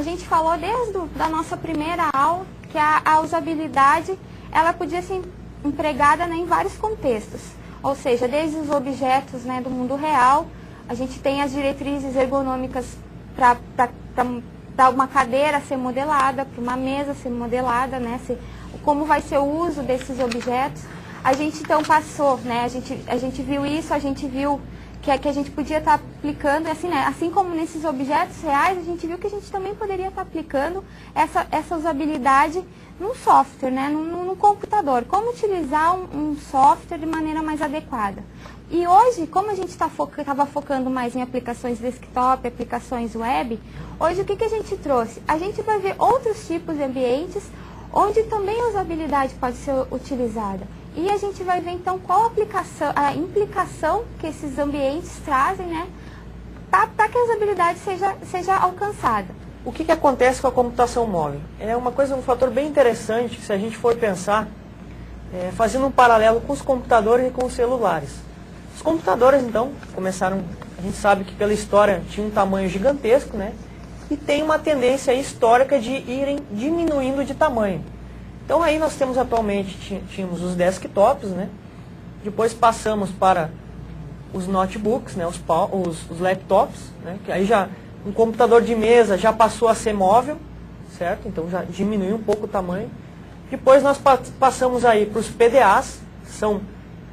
a gente falou desde da nossa primeira aula que a usabilidade ela podia ser empregada, né, em vários contextos. Ou seja, desde os objetos, né, do mundo real, a gente tem as diretrizes ergonômicas para uma cadeira ser modelada, para uma mesa ser modelada, né, como vai ser o uso desses objetos. A gente então passou, né, a gente viu isso, a gente viu que a gente podia estar aplicando, assim, né, assim como nesses objetos reais, a gente viu que a gente também poderia estar aplicando essa usabilidade num software, né, num computador. Como utilizar um software de maneira mais adequada. E hoje, como a gente estava focando mais em aplicações desktop, aplicações web, hoje o que a gente trouxe? A gente vai ver outros tipos de ambientes onde também a usabilidade pode ser utilizada. E a gente vai ver então qual a implicação que esses ambientes trazem, né, para que a usabilidade seja alcançada. O que acontece com a computação móvel? É um fator bem interessante se a gente for pensar, fazendo um paralelo com os computadores e com os celulares. Os computadores, então, começaram, a gente sabe que pela história tinha um tamanho gigantesco, né? E tem uma tendência histórica de irem diminuindo de tamanho. Então aí nós temos atualmente, tínhamos os desktops, né? Depois passamos para os notebooks, né? Os laptops, né? Que aí já um computador de mesa já passou a ser móvel, certo? Então já diminuiu um pouco o tamanho. Depois nós passamos aí para os PDAs, são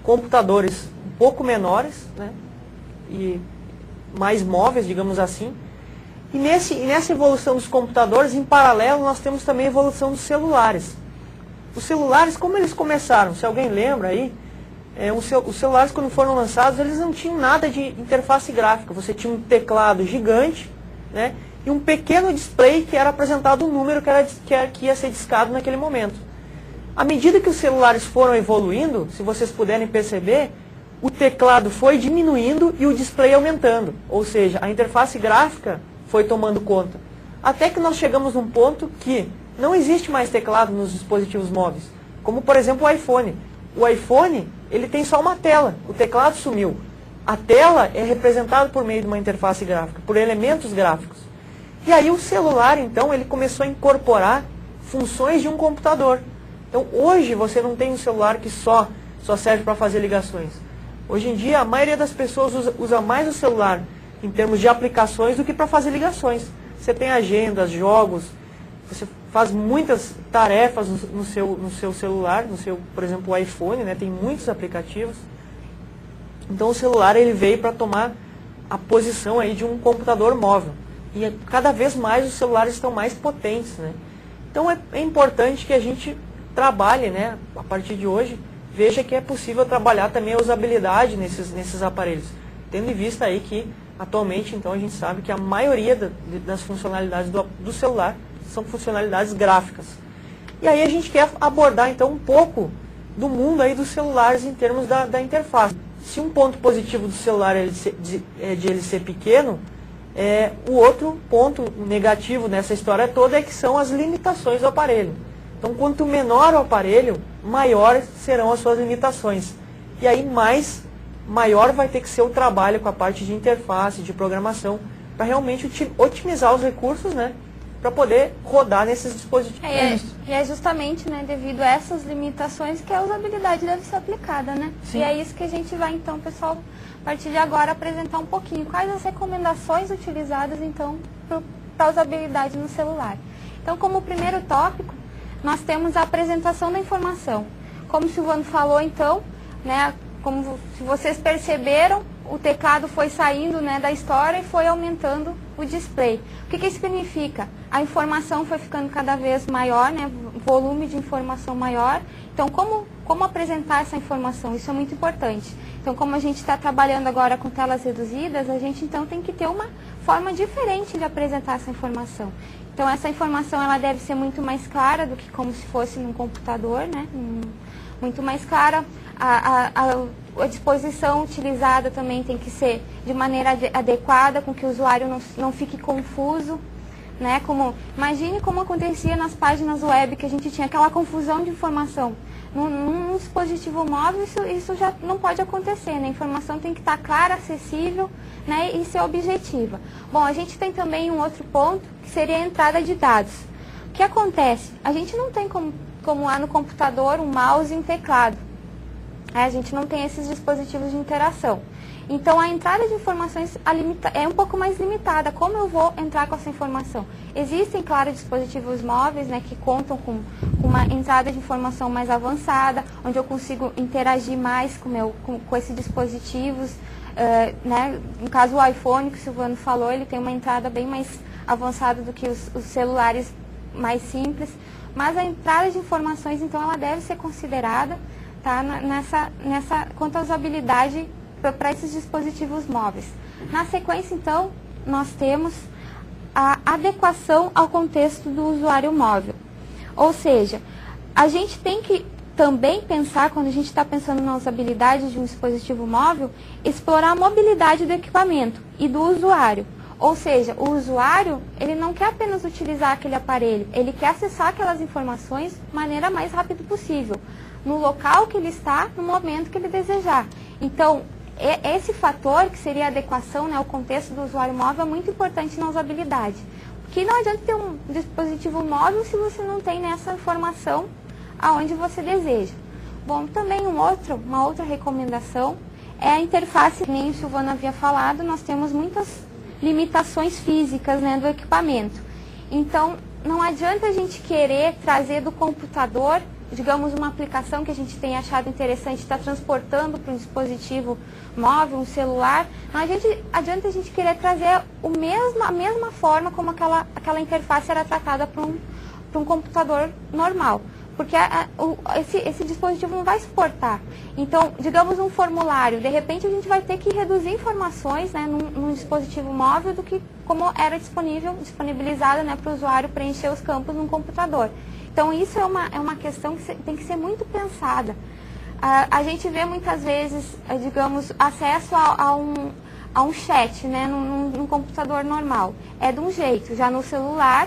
computadores um pouco menores, né? E mais móveis, digamos assim. E nessa evolução dos computadores, em paralelo, nós temos também a evolução dos celulares. Os celulares, como eles começaram? Se alguém lembra aí, os celulares quando foram lançados, eles não tinham nada de interface gráfica. Você tinha um teclado gigante, né, e um pequeno display que era apresentado um número que ia ser discado naquele momento. À medida que os celulares foram evoluindo, se vocês puderem perceber, o teclado foi diminuindo e o display aumentando. Ou seja, a interface gráfica foi tomando conta. Até que nós chegamos num ponto que não existe mais teclado nos dispositivos móveis. Como, por exemplo, o iPhone. O iPhone, ele tem só uma tela. O teclado sumiu. A tela é representada por meio de uma interface gráfica, por elementos gráficos. E aí o celular, então, ele começou a incorporar funções de um computador. Então, hoje, você não tem um celular que só serve para fazer ligações. Hoje em dia, a maioria das pessoas usa mais o celular em termos de aplicações do que para fazer ligações. Você tem agendas, jogos, você faz muitas tarefas no seu celular, por exemplo, o iPhone, né, tem muitos aplicativos. Então o celular ele veio para tomar a posição aí de um computador móvel. E cada vez mais os celulares estão mais potentes, né? Então é importante que a gente trabalhe, né, a partir de hoje, veja que é possível trabalhar também a usabilidade nesses aparelhos. Tendo em vista aí que atualmente, então, a gente sabe que a maioria das funcionalidades do celular são funcionalidades gráficas. E aí a gente quer abordar, então, um pouco do mundo aí dos celulares em termos da interface. Se um ponto positivo do celular é de ele ser pequeno, o outro ponto negativo nessa história toda é que são as limitações do aparelho. Então, quanto menor o aparelho, maiores serão as suas limitações. E aí, maior vai ter que ser o trabalho com a parte de interface, de programação, para realmente otimizar os recursos, né, para poder rodar nesses dispositivos. E é justamente, né, devido a essas limitações que a usabilidade deve ser aplicada, né? Sim. E é isso que a gente vai, então, pessoal, a partir de agora, apresentar um pouquinho. Quais as recomendações utilizadas, então, para a usabilidade no celular. Então, como primeiro tópico, nós temos a apresentação da informação. Como o Silvano falou, então, né, como se vocês perceberam, o teclado foi saindo, né, da história e foi aumentando o display. O que isso significa? A informação foi ficando cada vez maior, né, volume de informação maior. Então, como apresentar essa informação? Isso é muito importante. Então, como a gente está trabalhando agora com telas reduzidas, a gente então tem que ter uma forma diferente de apresentar essa informação. Então, essa informação ela deve ser muito mais clara do que como se fosse num computador, né? Muito mais clara. A disposição utilizada também tem que ser de maneira adequada, com que o usuário não fique confuso, né? Imagine como acontecia nas páginas web, que a gente tinha aquela confusão de informação. Num dispositivo móvel, isso já não pode acontecer, né? A informação tem que estar clara, acessível, né? E ser objetiva. Bom, a gente tem também um outro ponto, que seria a entrada de dados. O que acontece? A gente não tem como lá no computador um mouse e um teclado. A gente não tem esses dispositivos de interação. Então, a entrada de informações é um pouco mais limitada. Como eu vou entrar com essa informação? Existem, claro, dispositivos móveis, né, que contam com uma entrada de informação mais avançada, onde eu consigo interagir mais com esses dispositivos. Né? No caso, o iPhone, que o Silvano falou, ele tem uma entrada bem mais avançada do que os celulares mais simples. Mas a entrada de informações, então, ela deve ser considerada, tá, quanto à usabilidade para esses dispositivos móveis. Na sequência, então, nós temos a adequação ao contexto do usuário móvel. Ou seja, a gente tem que também pensar, quando a gente está pensando na usabilidade de um dispositivo móvel, explorar a mobilidade do equipamento e do usuário. Ou seja, o usuário, ele não quer apenas utilizar aquele aparelho, ele quer acessar aquelas informações de maneira mais rápida possível, no local que ele está, no momento que ele desejar. Então, esse fator, que seria a adequação, né, ao contexto do usuário móvel, é muito importante na usabilidade. Porque não adianta ter um dispositivo móvel se você não tem nessa informação aonde você deseja. Bom, também uma outra recomendação é a interface, que nem o Silvano havia falado, nós temos muitas limitações físicas, né, do equipamento. Então, não adianta a gente querer trazer do computador, digamos, uma aplicação que a gente tenha achado interessante, está transportando para um dispositivo móvel, um celular. Não adianta a gente querer trazer a mesma forma como aquela interface era tratada para um computador normal. Porque esse dispositivo não vai suportar. Então, digamos, um formulário, de repente a gente vai ter que reduzir informações, né, num dispositivo móvel do que como era disponibilizada, né, para o usuário preencher os campos num computador. Então, isso é uma questão que tem que ser muito pensada. A gente vê muitas vezes, digamos, acesso a um chat, né, num computador normal. É de um jeito, já no celular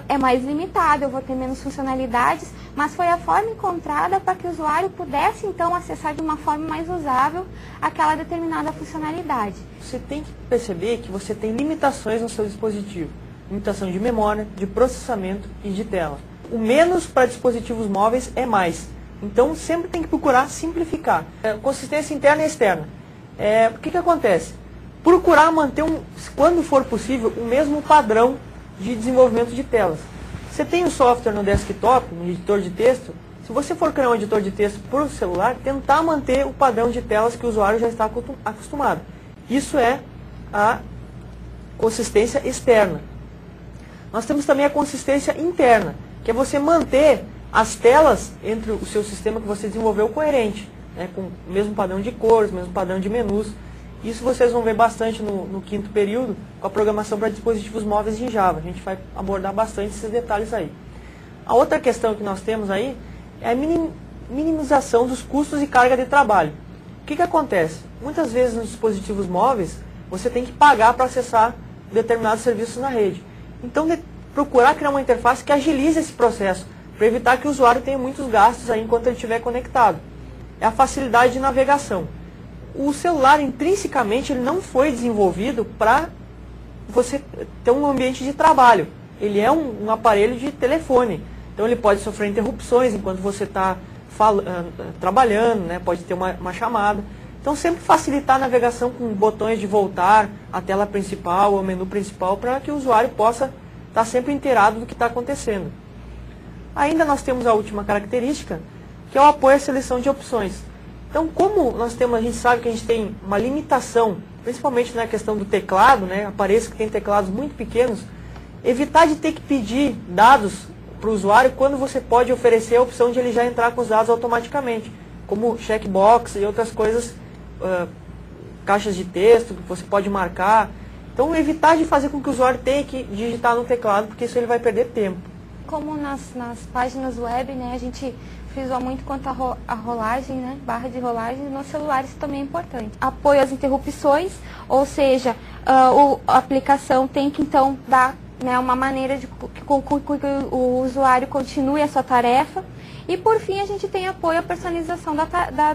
é mais limitado, eu vou ter menos funcionalidades, mas foi a forma encontrada para que o usuário pudesse, então, acessar de uma forma mais usável aquela determinada funcionalidade. Você tem que perceber que você tem limitações no seu dispositivo. Limitação de memória, de processamento e de tela. O menos para dispositivos móveis é mais. Então, sempre tem que procurar simplificar. Consistência interna e externa. O que acontece? Procurar manter, quando for possível, o mesmo padrão de desenvolvimento de telas. Você tem o software no desktop, no editor de texto. Se você for criar um editor de texto para o celular, tentar manter o padrão de telas que o usuário já está acostumado. Isso é a consistência externa. Nós temos também a consistência interna, que é você manter as telas entre o seu sistema que você desenvolveu coerente, né, com o mesmo padrão de cores, mesmo padrão de menus. Isso vocês vão ver bastante no quinto período, com a programação para dispositivos móveis em Java. A gente vai abordar bastante esses detalhes aí. A outra questão que nós temos aí é a minimização dos custos e carga de trabalho. O que acontece? Muitas vezes nos dispositivos móveis, você tem que pagar para acessar determinados serviços na rede. Então, procurar criar uma interface que agilize esse processo, para evitar que o usuário tenha muitos gastos aí enquanto ele estiver conectado. É a facilidade de navegação. O celular, intrinsecamente, ele não foi desenvolvido para você ter um ambiente de trabalho. Ele é um aparelho de telefone. Então, ele pode sofrer interrupções enquanto você está trabalhando, né? Pode ter uma chamada. Então, sempre facilitar a navegação com botões de voltar à tela principal, ao menu principal, para que o usuário possa estar sempre inteirado do que está acontecendo. Ainda nós temos a última característica, que é o apoio à seleção de opções. Então, como a gente sabe que a gente tem uma limitação, principalmente na questão do teclado, né, aparelhos que têm teclados muito pequenos, evitar de ter que pedir dados para o usuário quando você pode oferecer a opção de ele já entrar com os dados automaticamente, como checkbox e outras coisas, caixas de texto que você pode marcar. Então, evitar de fazer com que o usuário tenha que digitar no teclado, porque isso ele vai perder tempo. Como nas páginas web, né, a gente frisou muito quanto a rolagem, né, barra de rolagem, nos celulares também é importante. Apoio às interrupções, ou seja, a aplicação tem que então dar né, uma maneira de que o usuário continue a sua tarefa. E por fim, a gente tem apoio à personalização da